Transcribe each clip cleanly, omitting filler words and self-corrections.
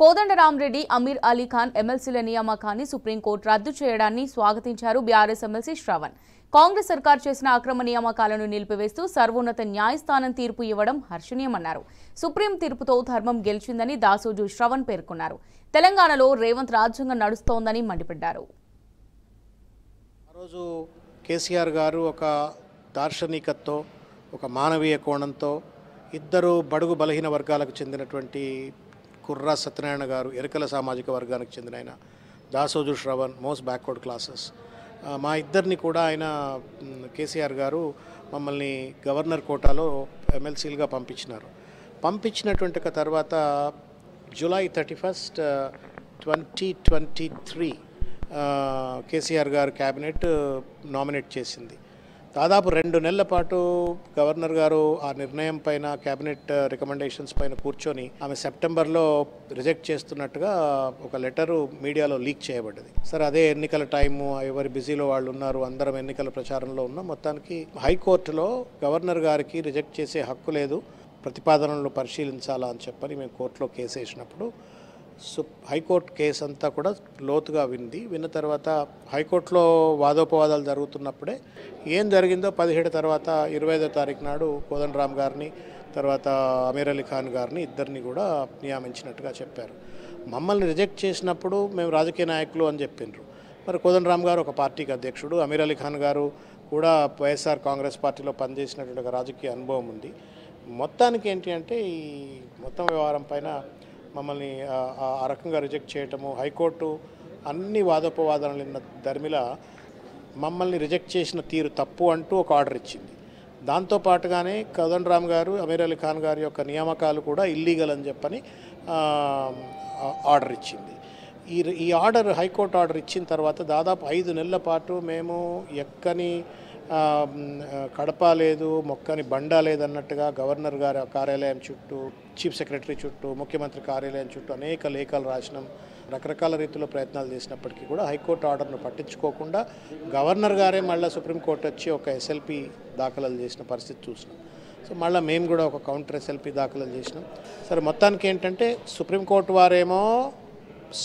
కోదండరాంరెడ్డి, అమీర్ అలీ ఖాన్ ఎమ్మెల్సీల నియామకాన్ని సుప్రీంకోర్టు రద్దు చేయడాన్ని స్వాగతించారు బీఆర్ఎస్ ఎమ్మెల్సీ శ్రవణ్. కాంగ్రెస్ సర్కార్ చేసిన అక్రమ నియామకాలను నిలిపివేస్తూ సర్వోన్నత న్యాయస్థానం తీర్పు ఇవ్వడం హర్షణీయమన్నారు. సుప్రీం తీర్పుతో ధర్మం గెలిచిందని దాసోజు శ్రవణ్ పేర్కొన్నారు. తెలంగాణలో రేవంత్ రాజ్యాంగం నడుస్తోందని మండిపడ్డారు. రోజు కేసీఆర్ గారు ఒక దార్శనికతతో, ఒక మానవీయ కోణంతో ఇద్దరు బడుగు బలహీన వర్గాలకు చెందినటువంటి కుర్రా సత్యనారాయణ గారు ఎరకల సామాజిక వర్గానికి చెందిన ఆయన, Dasoju Shravan most backward classes, మా ఇద్దరిని కూడా ఆయన కేసీఆర్ గారు మమ్మల్ని గవర్నర్ కోటాలో ఎమ్మెల్సీలుగా పంపించినటువంటి తర్వాత జూలై 31, 2023 కేసీఆర్ గారు క్యాబినెట్ నామినేట్ చేసింది. దాదాపు 2 నెలల పాటు గవర్నర్ గారు ఆ నిర్ణయం పైన, క్యాబినెట్ రికమెండేషన్స్ పైన కూర్చొని ఆమె సెప్టెంబర్లో రిజెక్ట్ చేస్తున్నట్టుగా ఒక లెటరు మీడియాలో లీక్ చేయబడ్డది. సరే, అదే ఎన్నికల టైము, ఎవరి బిజీలో వాళ్ళు ఉన్నారు, అందరం ఎన్నికల ప్రచారంలో ఉన్నాం. మొత్తానికి హైకోర్టులో గవర్నర్ గారికి రిజెక్ట్ చేసే హక్కు లేదు, ప్రతిపాదనలు పరిశీలించాలా అని చెప్పని మేము కోర్టులో కేసు వేసినప్పుడు హైకోర్టు కేసు అంతా కూడా లోతుగా విన్న తర్వాత హైకోర్టులో వాదోపవాదాలు జరుగుతున్నప్పుడే ఏం జరిగిందో 17 తర్వాత 25వ తారీఖు నాడు కోదండరాం గారిని, తర్వాత అమీర్ అలీ ఖాన్ గారిని ఇద్దరిని కూడా నియమించినట్టుగా చెప్పారు. మమ్మల్ని రిజెక్ట్ చేసినప్పుడు మేము రాజకీయ నాయకులు అని చెప్పిండ్రు. మరి కోదండరాం గారు ఒక పార్టీకి అధ్యక్షుడు, అమీర్ అలీ ఖాన్ గారు కూడా వైఎస్ఆర్ కాంగ్రెస్ పార్టీలో పనిచేసినటువంటి ఒక రాజకీయ అనుభవం ఉంది. మొత్తానికి ఏంటి అంటే ఈ మొత్తం వ్యవహారం పైన మమ్మల్ని ఆ రకంగా రిజెక్ట్ చేయటము, హైకోర్టు అన్ని వాదోపవాదాలు నిన్న ధర్మిల మమ్మల్ని రిజెక్ట్ చేసిన తీరు తప్పు అంటూ ఒక ఆర్డర్ ఇచ్చింది. దాంతోపాటుగానే కోదండరాం గారు, అమీర్ అలీ ఖాన్ గారి యొక్క నియామకాలు కూడా ఇల్లీగల్ అని చెప్పని ఆర్డర్ ఇచ్చింది. ఈ ఆర్డర్, హైకోర్టు ఆర్డర్ ఇచ్చిన తర్వాత దాదాపు 5 నెలల పాటు మేము ఎక్కని కడప లేదు, మొక్కని బండా లేదన్నట్టుగా గవర్నర్ గారి కార్యాలయం చుట్టూ, చీఫ్ సెక్రటరీ చుట్టూ, ముఖ్యమంత్రి కార్యాలయం చుట్టూ అనేక లేఖలు రాసినాం. రకరకాల రీతిలో ప్రయత్నాలు చేసినప్పటికీ కూడా హైకోర్టు ఆర్డర్ను పట్టించుకోకుండా గవర్నర్ గారే మళ్ళీ సుప్రీంకోర్టు వచ్చి ఒక ఎస్ఎల్పి దాఖలు చేసిన పరిస్థితి చూసినాం. సో మళ్ళీ మేము కూడా ఒక కౌంటర్ ఎస్ఎల్పి దాఖలు చేసినాం. సరే, మొత్తానికి ఏంటంటే సుప్రీంకోర్టు వారేమో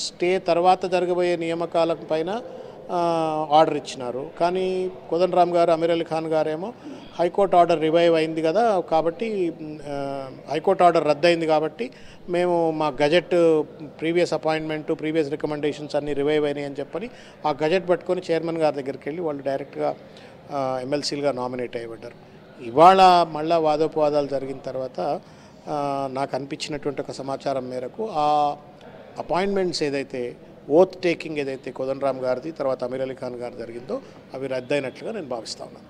స్టే తర్వాత జరగబోయే నియామకాల పైన ఆర్డర్ ఇచ్చినారు. కానీ కోదండరాం గారు, అమీర్ అలీ ఖాన్ గారేమో హైకోర్టు ఆర్డర్ రివైవ్ అయింది కదా, కాబట్టి హైకోర్టు ఆర్డర్ రద్దయింది కాబట్టి మేము మా gazette previous appointment, previous recommendations అన్నీ రివైవ్ అయినాయి అని చెప్పని ఆ గజెట్ పట్టుకొని చైర్మన్ గారి దగ్గరికి వెళ్ళి వాళ్ళు డైరెక్ట్గా ఎమ్మెల్సీలుగా నామినేట్ అయ్యబడ్డారు. ఇవాళ మళ్ళా వాదోపవాదాలు జరిగిన తర్వాత నాకు అనిపించినటువంటి ఒక సమాచారం మేరకు ఆ అపాయింట్మెంట్స్ ఏదైతే, ఓత్ టేకింగ్ ఏదైతే కోదండరాం గారిది, తర్వాత అమీర్ అలీ ఖాన్ గారు జరిగిందో అవి రద్దయినట్లుగా నేను భావిస్తా ఉన్నాను.